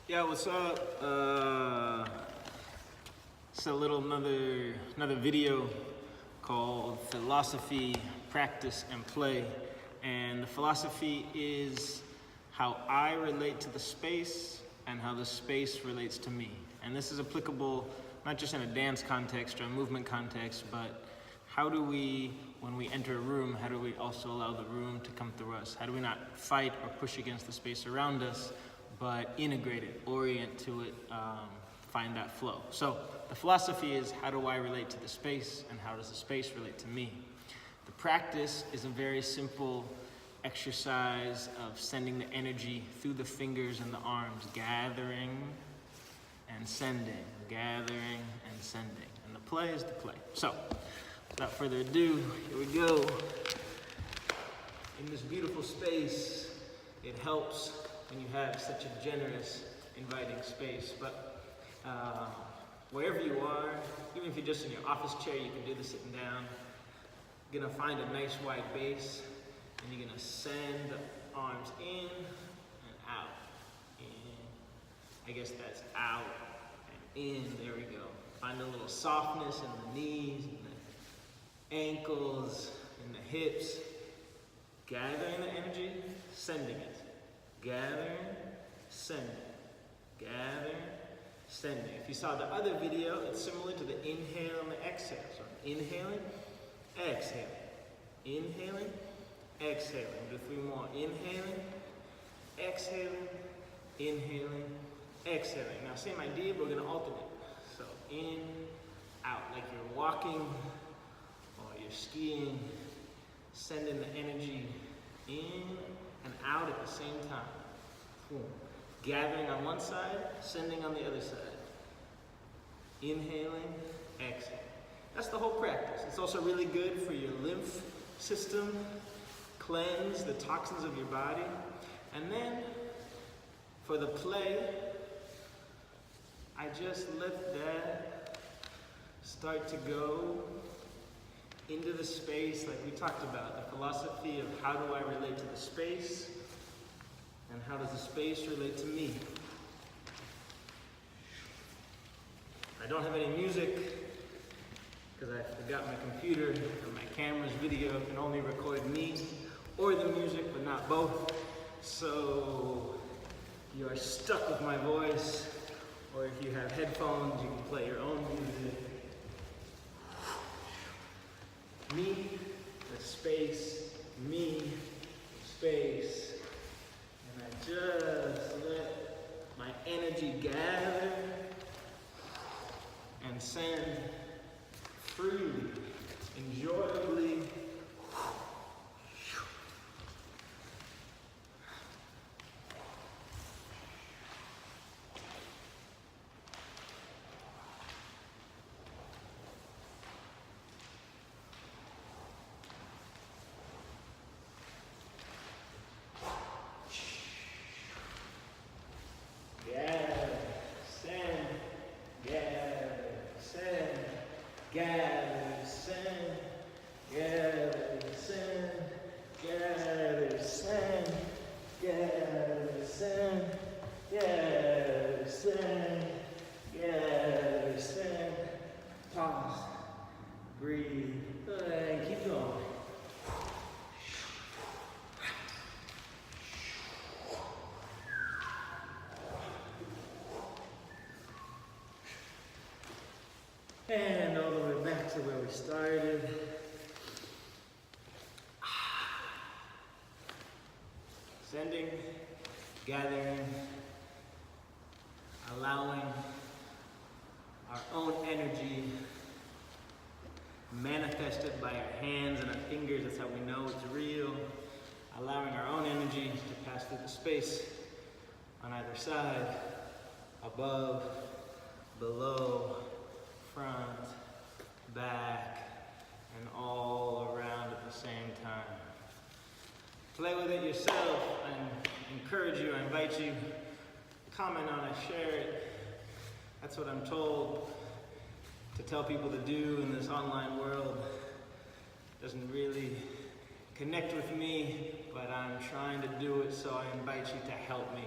Yeah, what's up? It's another video called Philosophy, Practice, and Play. And the philosophy is how I relate to the space and how the space relates to me. And this is applicable not just in a dance context or a movement context, but how do we, when we enter a room, how do we also allow the room to come through us? How do we not fight or push against the space around us, but integrate it, orient to it, find that flow? So the philosophy is, how do I relate to the space and how does the space relate to me? The practice is a very simple exercise of sending the energy through the fingers and the arms, gathering and sending, gathering and sending. And the play is the play. So without further ado, here we go. In this beautiful space, it helps when you have such a generous, inviting space. But wherever you are, even if you're just in your office chair, you can do this sitting down. You're gonna find a nice wide base, and you're gonna send the arms in and out. In, I guess that's out and in, there we go. Find a little softness in the knees, and the ankles, and the hips. Gathering the energy, sending it. Gathering, sending, gathering, sending. If you saw the other video, it's similar to the inhale and the exhale. So inhaling, exhaling, inhaling, exhaling. Do 3 more. Inhaling, exhaling, inhaling, exhaling. Now same idea, but we're gonna alternate. So in, out, like you're walking or you're skiing, sending the energy in and out at the same time. Boom. Gathering on one side, sending on the other side. Inhaling, exhaling. That's the whole practice. It's also really good for your lymph system, cleanse the toxins of your body. And then for the play, I just let that start to go into the space like we talked about, the philosophy of how do I relate to the space and how does the space relate to me. I don't have any music because I forgot my computer and my camera's video can only record me or the music, but not both. So you are stuck with my voice, or if you have headphones, you can play your own music. Me, the space, me, the space. And I just let my energy gather and send freely, enjoyably. Gather, send, gather, send, gather, send, gather, send, gather, send, gather, send. Pause, breathe, and keep going. And all the way back to where we started. Sending, gathering, allowing our own energy manifested by our hands and our fingers. That's how we know it's real. Allowing our own energy to pass through the space on either side, above, below, front, back, and all around at the same time. Play with it yourself. I encourage you, I invite you, comment on it, share it. That's what I'm told to tell people to do in this online world. It doesn't really connect with me, but I'm trying to do it, so I invite you to help me.